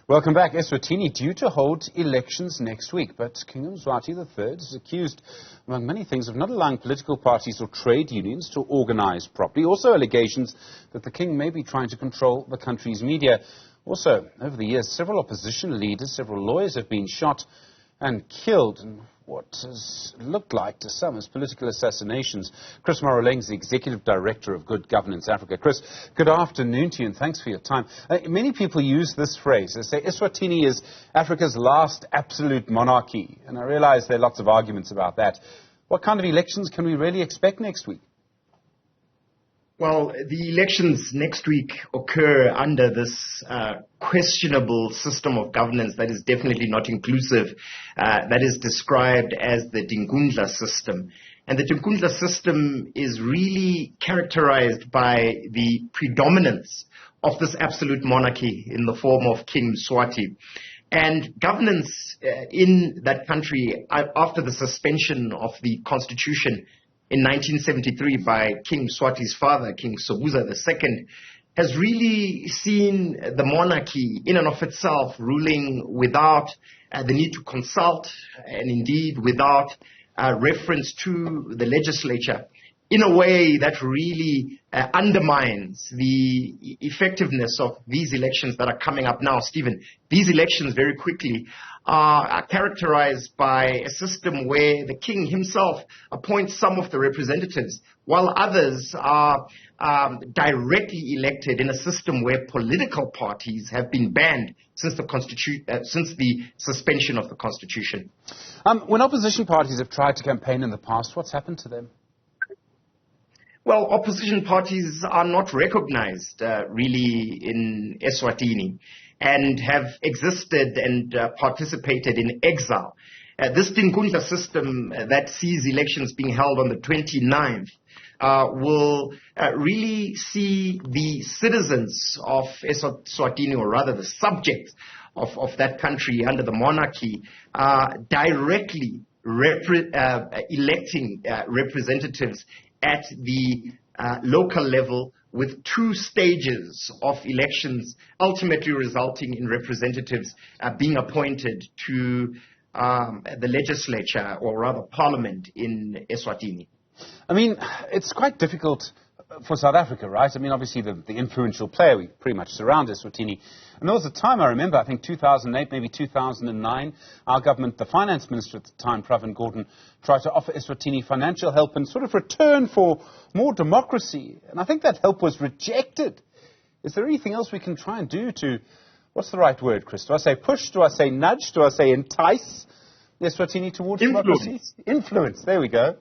Welcome back. Eswatini due to hold elections next week, but King Mswati III is accused, among many things, of not allowing political parties or trade unions to organize properly. Also allegations that the king may be trying to control the country's media. Also, over the years, several opposition leaders, several lawyers have been shot and killed in what has looked like to some as political assassinations. Chris Maroleng is the Executive Director of Good Governance Africa. Chris, good afternoon to you and thanks for your time. Many people use this phrase. They say Eswatini is Africa's last absolute monarchy. And I realize there are lots of arguments about that. What kind of elections can we really expect next week? Well, the elections next week occur under this questionable system of governance that is definitely not inclusive, that is described as the Dingundla system. And the Dingundla system is really characterized by the predominance of this absolute monarchy in the form of King Mswati. And governance in that country, after the suspension of the constitution in 1973 by King Mswati's father, King Sobhuza II, has really seen the monarchy in and of itself ruling without the need to consult and indeed without reference to the legislature in a way that really undermines the effectiveness of these elections that are coming up now. Stephen, these elections very quickly are characterized by a system where the king himself appoints some of the representatives, while others are directly elected in a system where political parties have been banned since the suspension of the constitution. When opposition parties have tried to campaign in the past, what's happened to them? Well, opposition parties are not recognized really in Eswatini and have existed and participated in exile. This Dingundla system that sees elections being held on the 29th will really see the citizens of Eswatini, or rather the subjects of that country under the monarchy, directly electing representatives at the local level, with two stages of elections ultimately resulting in representatives being appointed to the legislature, or rather parliament, in Eswatini. I mean, it's quite difficult for South Africa, right? I mean, obviously the influential player, we pretty much surround Eswatini. And there was a time, I remember, I think 2008, maybe 2009, our government, the finance minister at the time, Pravin Gordhan, tried to offer Eswatini financial help in sort of return for more democracy. And I think that help was rejected. Is there anything else we can try and do to, what's the right word, Chris? Do I say push? Do I say nudge? Do I say entice Eswatini towards democracy? Influence, there we go.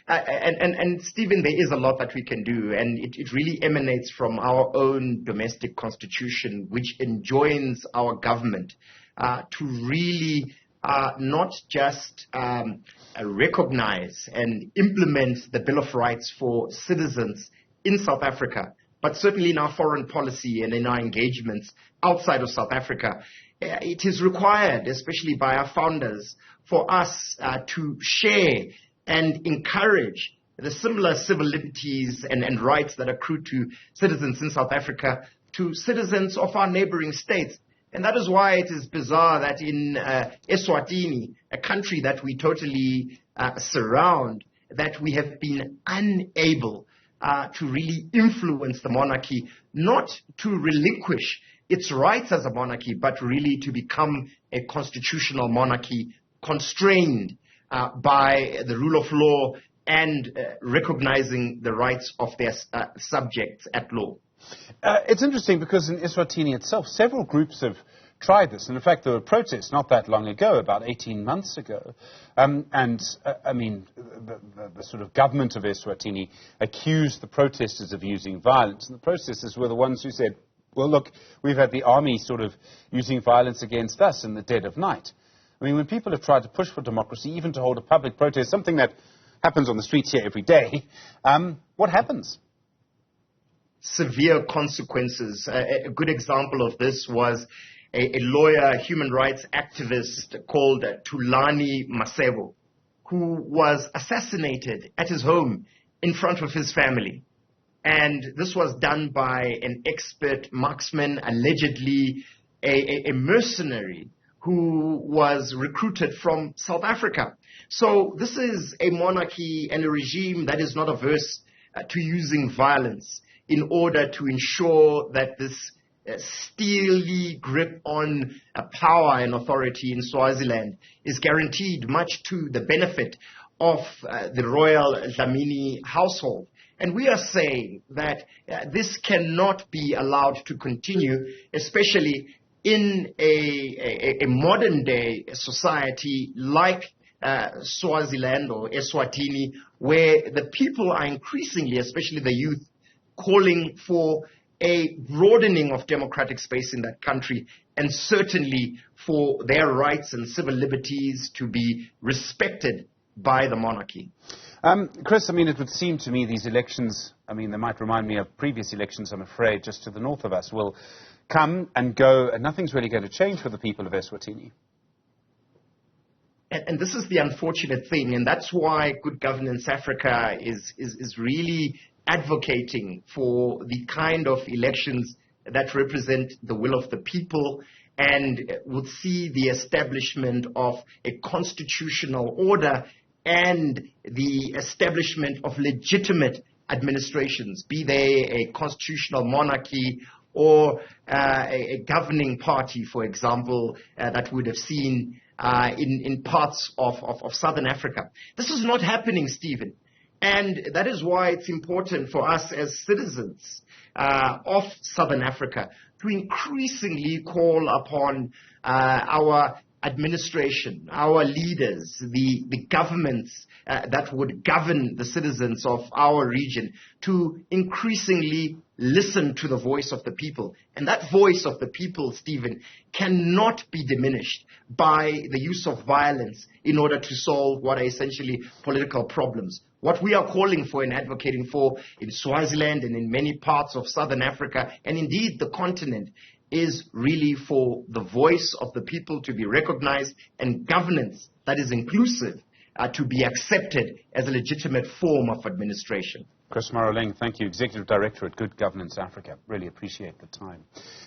And Stephen, there is a lot that we can do, and it really emanates from our own domestic constitution, which enjoins our government to really not just recognize and implement the Bill of Rights for citizens in South Africa, but certainly in our foreign policy and in our engagements outside of South Africa. It is required, especially by our founders, for us to share and encourage the similar civil liberties and rights that accrue to citizens in South Africa to citizens of our neighboring states. And that is why it is bizarre that in Eswatini, a country that we totally surround, that we have been unable to really influence the monarchy, not to relinquish its rights as a monarchy, but really to become a constitutional monarchy constrained by the rule of law and recognizing the rights of their subjects at law. It's interesting because in Eswatini itself, several groups have tried this. And in fact, there were protests not that long ago, about 18 months ago. I mean, the sort of government of Eswatini accused the protesters of using violence. And the protesters were the ones who said, well, look, we've had the army sort of using violence against us in the dead of night. I mean, when people have tried to push for democracy, even to hold a public protest, something that happens on the streets here every day, what happens? Severe consequences. A good example of this was a lawyer, human rights activist called Thulani Masebo, who was assassinated at his home in front of his family. And this was done by an expert marksman, allegedly a mercenary who was recruited from South Africa. So this is a monarchy and a regime that is not averse to using violence in order to ensure that this steely grip on power and authority in Swaziland is guaranteed, much to the benefit of the royal Dlamini household. And we are saying that this cannot be allowed to continue, especially in a modern day society like Swaziland or Eswatini, where the people are increasingly, especially the youth, calling for a broadening of democratic space in that country, and certainly for their rights and civil liberties to be respected by the monarchy. Chris, I mean, it would seem to me these elections, I mean, they might remind me of previous elections, I'm afraid, just to the north of us, will come and go, and nothing's really going to change for the people of Eswatini. And this is the unfortunate thing, and that's why Good Governance Africa is really advocating for the kind of elections that represent the will of the people and would see the establishment of a constitutional order and the establishment of legitimate administrations, be they a constitutional monarchy or a governing party, for example, that would have seen in parts of Southern Africa. This is not happening, Stephen. And that is why it's important for us as citizens of Southern Africa to increasingly call upon our administration, our leaders, the governments that would govern the citizens of our region to increasingly listen to the voice of the people. And that voice of the people, Stephen, cannot be diminished by the use of violence in order to solve what are essentially political problems. What we are calling for and advocating for in Swaziland and in many parts of Southern Africa, and indeed the continent, is really for the voice of the people to be recognized and governance that is inclusive to be accepted as a legitimate form of administration. Chris Maroleng, thank you, Executive Director at Good Governance Africa. Really appreciate the time.